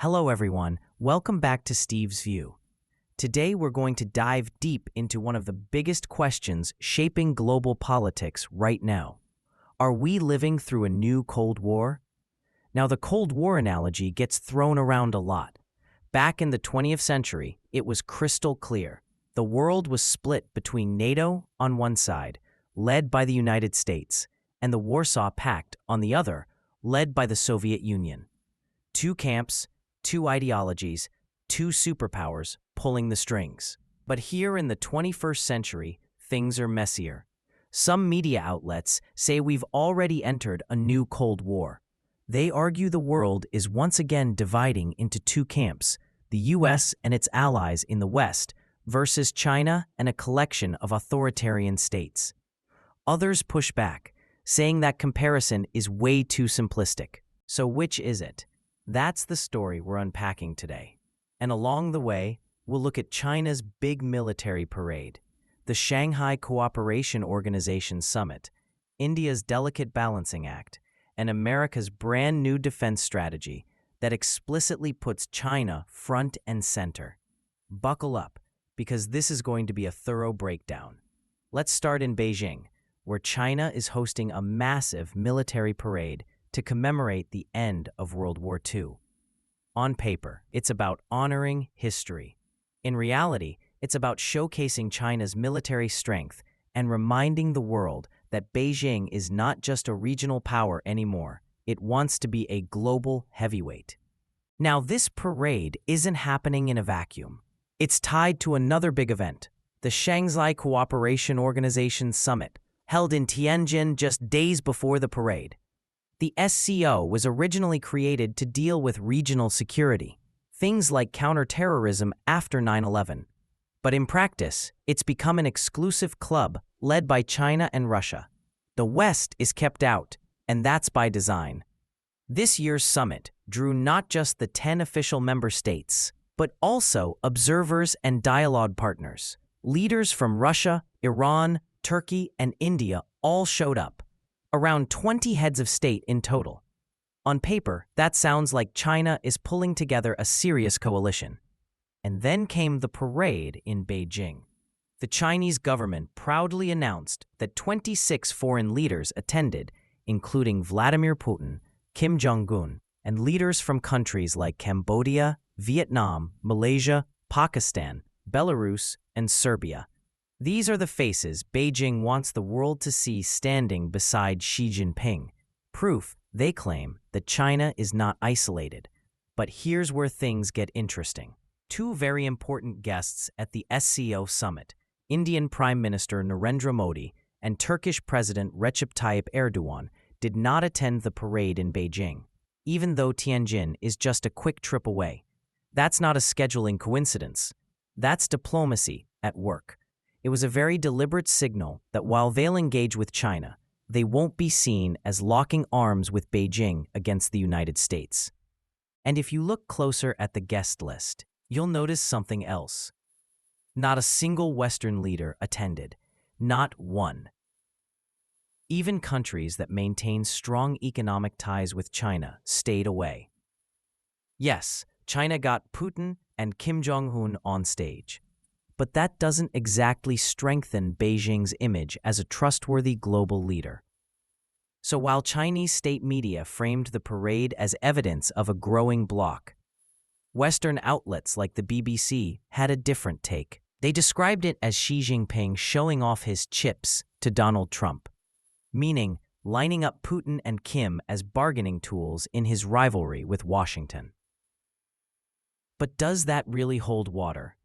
Hello everyone, welcome back to Steve's View. Today we're going to dive deep into one of the biggest questions shaping global politics right now. Are we living through a new Cold War? Now the Cold War analogy gets thrown around a lot. Back in the 20th century, it was crystal clear. The world was split between NATO on one side, led by the United States, and the Warsaw Pact on the other, led by the Soviet Union. Two camps, two ideologies, two superpowers pulling the strings. But here in the 21st century, things are messier. Some media outlets say we've already entered a new Cold War. They argue the world is once again dividing into two camps, the US and its allies in the West versus China and a collection of authoritarian states. Others push back, saying that comparison is way too simplistic. So which is it? That's the story we're unpacking today. And along the way, we'll look at China's big military parade, the Shanghai Cooperation Organization Summit, India's delicate balancing act, and America's brand new defense strategy that explicitly puts China front and center. Buckle up, because this is going to be a thorough breakdown. Let's start in Beijing, where China is hosting a massive military parade to commemorate the end of World War II. On paper, it's about honoring history. In reality, it's about showcasing China's military strength and reminding the world that Beijing is not just a regional power anymore. It wants to be a global heavyweight. Now, this parade isn't happening in a vacuum. It's tied to another big event, the Shanghai Cooperation Organization Summit, held in Tianjin just days before the parade. The SCO was originally created to deal with regional security, things like counterterrorism after 9/11. But in practice, it's become an exclusive club led by China and Russia. The West is kept out, and that's by design. This year's summit drew not just the 10 official member states, but also observers and dialogue partners. Leaders from Russia, Iran, Turkey, and India all showed up. Around 20 heads of state in total. On paper, that sounds like China is pulling together a serious coalition. And then came the parade in Beijing. The Chinese government proudly announced that 26 foreign leaders attended, including Vladimir Putin, Kim Jong-un, and leaders from countries like Cambodia, Vietnam, Malaysia, Pakistan, Belarus, and Serbia. These are the faces Beijing wants the world to see standing beside Xi Jinping. Proof, they claim, that China is not isolated. But here's where things get interesting. Two very important guests at the SCO summit, Indian Prime Minister Narendra Modi and Turkish President Recep Tayyip Erdogan, did not attend the parade in Beijing, even though Tianjin is just a quick trip away. That's not a scheduling coincidence. That's diplomacy at work. It was a very deliberate signal that while they'll engage with China, they won't be seen as locking arms with Beijing against the United States. And if you look closer at the guest list, you'll notice something else. Not a single Western leader attended. Not one. Even countries that maintain strong economic ties with China stayed away. Yes, China got Putin and Kim Jong-un on stage. But that doesn't exactly strengthen Beijing's image as a trustworthy global leader. So while Chinese state media framed the parade as evidence of a growing bloc, Western outlets like the BBC had a different take. They described it as Xi Jinping showing off his chips to Donald Trump, meaning lining up Putin and Kim as bargaining tools in his rivalry with Washington. But does that really hold water?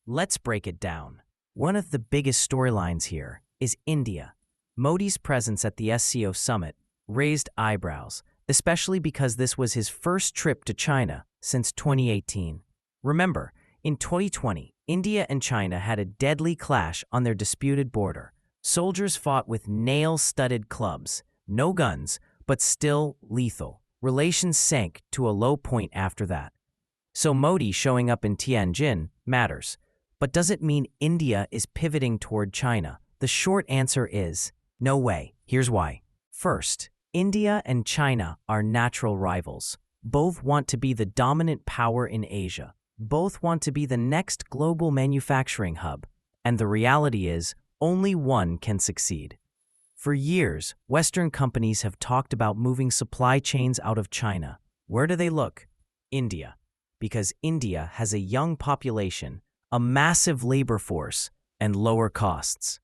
Let's break it down. One of the biggest storylines here is India. Modi's presence at the SCO summit raised eyebrows, especially because this was his first trip to China since 2018. Remember, in 2020, India and China had a deadly clash on their disputed border. Soldiers fought with nail-studded clubs, no guns, but still lethal. Relations sank to a low point after that. So Modi showing up in Tianjin matters. But does it mean India is pivoting toward China? The short answer is no way. Here's why. First, India and China are natural rivals. Both want to be the dominant power in Asia. Both want to be the next global manufacturing hub. And the reality is, only one can succeed. For years, Western companies have talked about moving supply chains out of China. Where do they look? India. Because India has a young population, a massive labor force, and lower costs.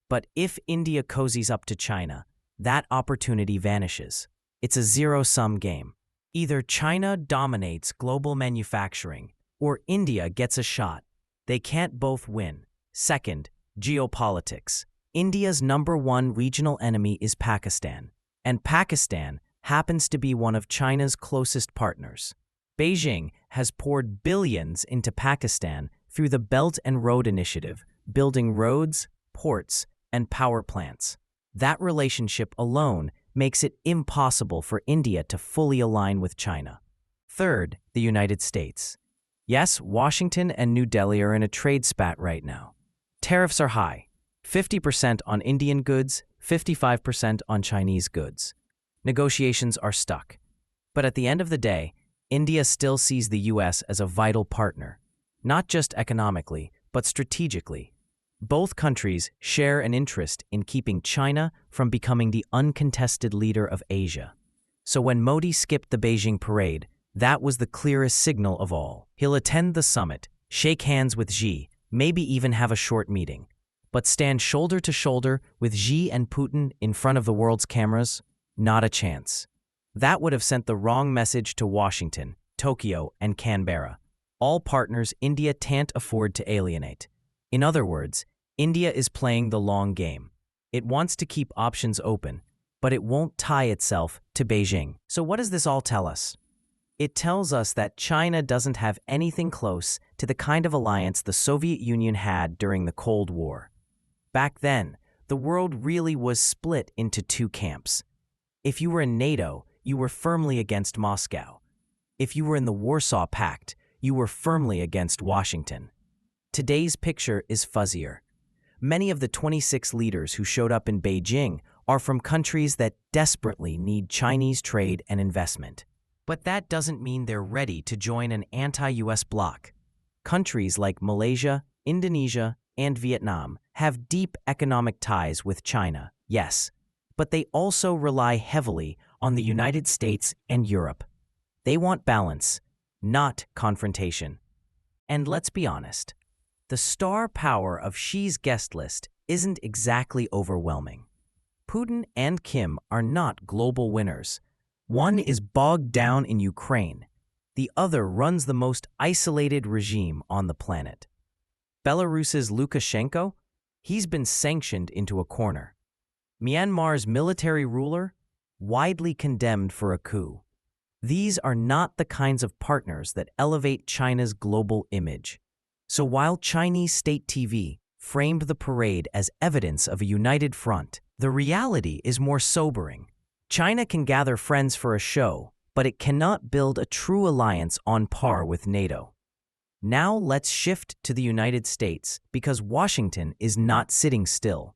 But if India cozies up to China, that opportunity vanishes. It's a zero-sum game. Either China dominates global manufacturing, or India gets a shot. They can't both win. Second, geopolitics. India's #1 regional enemy is Pakistan, and Pakistan happens to be one of China's closest partners. Beijing has poured billions into Pakistan through the Belt and Road Initiative, building roads, ports, and power plants. That relationship alone makes it impossible for India to fully align with China. Third, the United States. Yes, Washington and New Delhi are in a trade spat right now. Tariffs are high. 50% on Indian goods, 55% on Chinese goods. Negotiations are stuck. But at the end of the day, India still sees the US as a vital partner, not just economically, but strategically. Both countries share an interest in keeping China from becoming the uncontested leader of Asia. So when Modi skipped the Beijing parade, that was the clearest signal of all. He'll attend the summit, shake hands with Xi, maybe even have a short meeting. But stand shoulder to shoulder with Xi and Putin in front of the world's cameras? Not a chance. That would have sent the wrong message to Washington, Tokyo, and Canberra, all partners India can't afford to alienate. In other words, India is playing the long game. It wants to keep options open, but it won't tie itself to Beijing. So what does this all tell us? It tells us that China doesn't have anything close to the kind of alliance the Soviet Union had during the Cold War. Back then, the world really was split into two camps. If you were in NATO, you were firmly against Moscow. If you were in the Warsaw Pact, you were firmly against Washington. Today's picture is fuzzier. Many of the 26 leaders who showed up in Beijing are from countries that desperately need Chinese trade and investment. But that doesn't mean they're ready to join an anti-US bloc. Countries like Malaysia, Indonesia, and Vietnam have deep economic ties with China, yes, but they also rely heavily on the United States and Europe. They want balance, not confrontation. And let's be honest, the star power of Xi's guest list isn't exactly overwhelming. Putin and Kim are not global winners. One is bogged down in Ukraine. The other runs the most isolated regime on the planet. Belarus's Lukashenko? He's been sanctioned into a corner. Myanmar's military ruler? Widely condemned for a coup. These are not the kinds of partners that elevate China's global image. So while Chinese state TV framed the parade as evidence of a united front, the reality is more sobering. China can gather friends for a show, but it cannot build a true alliance on par with NATO. Now let's shift to the United States, because Washington is not sitting still.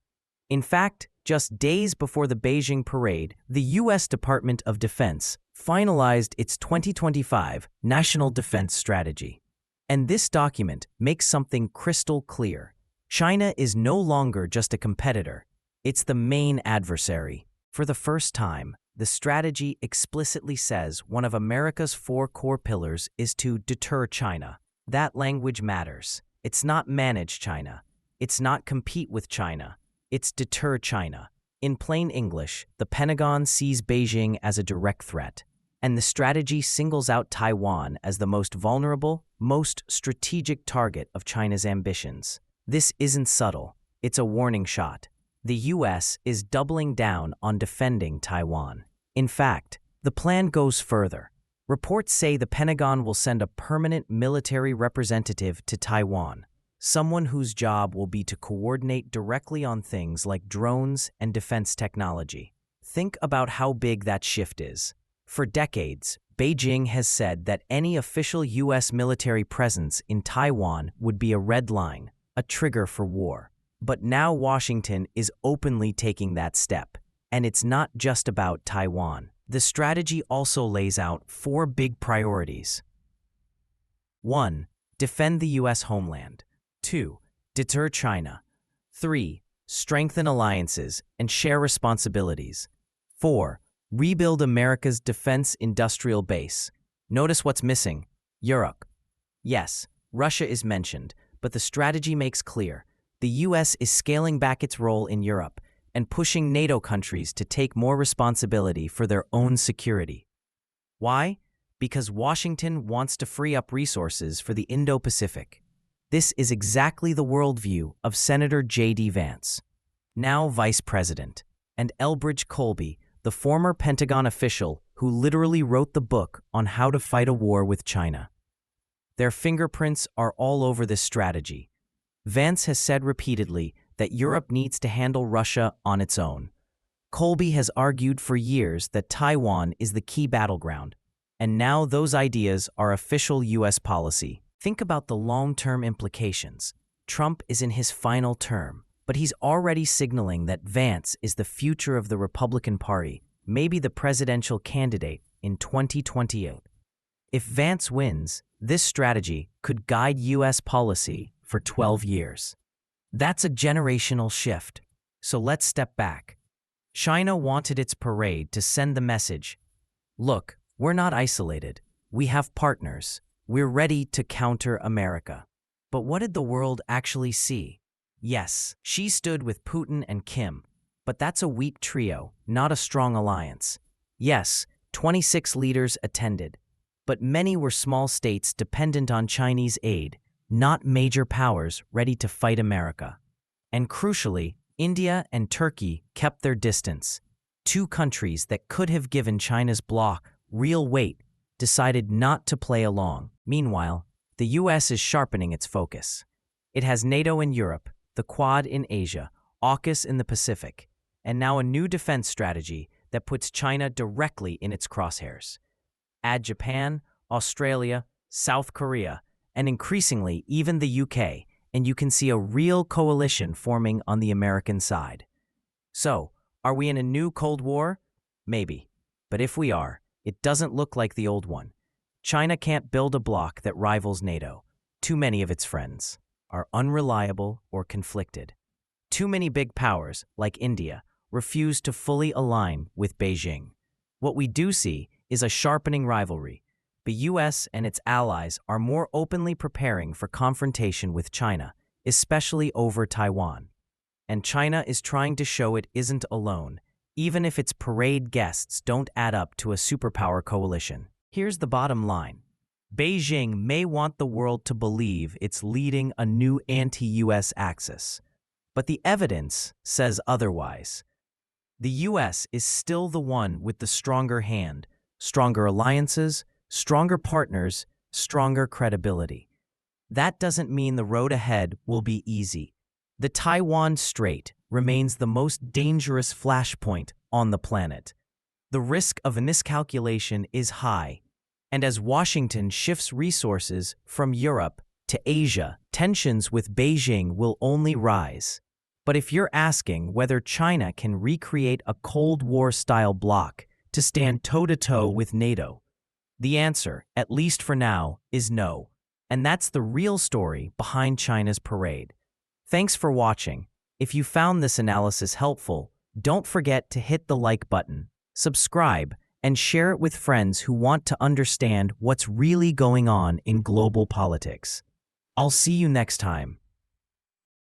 In fact, just days before the Beijing parade, the U.S. Department of Defense finalized its 2025 National Defense Strategy. And this document makes something crystal clear. China is no longer just a competitor. It's the main adversary. For the first time, the strategy explicitly says one of America's 4 core pillars is to deter China. That language matters. It's not manage China. It's not compete with China. It's deter China. In plain English, the Pentagon sees Beijing as a direct threat, and the strategy singles out Taiwan as the most vulnerable, most strategic target of China's ambitions. This isn't subtle. It's a warning shot. The U.S. is doubling down on defending Taiwan. In fact, the plan goes further. Reports say the Pentagon will send a permanent military representative to Taiwan, someone whose job will be to coordinate directly on things like drones and defense technology. Think about how big that shift is. For decades, Beijing has said that any official U.S. military presence in Taiwan would be a red line, a trigger for war. But now Washington is openly taking that step. And it's not just about Taiwan. The strategy also lays out 4 big priorities. 1. Defend the U.S. homeland. 2. Deter China. 3. Strengthen alliances and share responsibilities. 4. Rebuild America's defense industrial base. Notice what's missing: Europe. Yes, Russia is mentioned, but the strategy makes clear the U.S. is scaling back its role in Europe and pushing NATO countries to take more responsibility for their own security. Why? Because Washington wants to free up resources for the Indo-Pacific. This is exactly the worldview of Senator J.D. Vance, now Vice President, and Elbridge Colby, the former Pentagon official who literally wrote the book on how to fight a war with China. Their fingerprints are all over this strategy. Vance has said repeatedly that Europe needs to handle Russia on its own. Colby has argued for years that Taiwan is the key battleground, and now those ideas are official U.S. policy. Think about the long-term implications. Trump is in his final term, but he's already signaling that Vance is the future of the Republican Party, maybe the presidential candidate in 2028. If Vance wins, this strategy could guide U.S. policy for 12 years. That's a generational shift. So let's step back. China wanted its parade to send the message: look, we're not isolated. We have partners. We're ready to counter America. But what did the world actually see? Yes, Xi stood with Putin and Kim, but that's a weak trio, not a strong alliance. Yes, 26 leaders attended, but many were small states dependent on Chinese aid, not major powers ready to fight America. And crucially, India and Turkey kept their distance. 2 countries that could have given China's bloc real weight decided not to play along. Meanwhile, the U.S. is sharpening its focus. It has NATO in Europe, the Quad in Asia, AUKUS in the Pacific, and now a new defense strategy that puts China directly in its crosshairs. Add Japan, Australia, South Korea, and increasingly even the UK, and you can see a real coalition forming on the American side. So, are we in a new Cold War? Maybe. But if we are, it doesn't look like the old one. China can't build a bloc that rivals NATO. Too many of its friends are unreliable or conflicted. Too many big powers, like India, refuse to fully align with Beijing. What we do see is a sharpening rivalry. The U.S. and its allies are more openly preparing for confrontation with China, especially over Taiwan. And China is trying to show it isn't alone, even if its parade guests don't add up to a superpower coalition. Here's the bottom line. Beijing may want the world to believe it's leading a new anti-U.S. axis, but the evidence says otherwise. The U.S. is still the one with the stronger hand, stronger alliances, stronger partners, stronger credibility. That doesn't mean the road ahead will be easy. The Taiwan Strait remains the most dangerous flashpoint on the planet. The risk of a miscalculation is high, and as Washington shifts resources from Europe to Asia, tensions with Beijing will only rise. But if you're asking whether China can recreate a Cold War-style bloc to stand toe-to-toe with NATO, the answer, at least for now, is no. And that's the real story behind China's parade. Thanks for watching. If you found this analysis helpful, don't forget to hit the like button, subscribe, and share it with friends who want to understand what's really going on in global politics. I'll see you next time.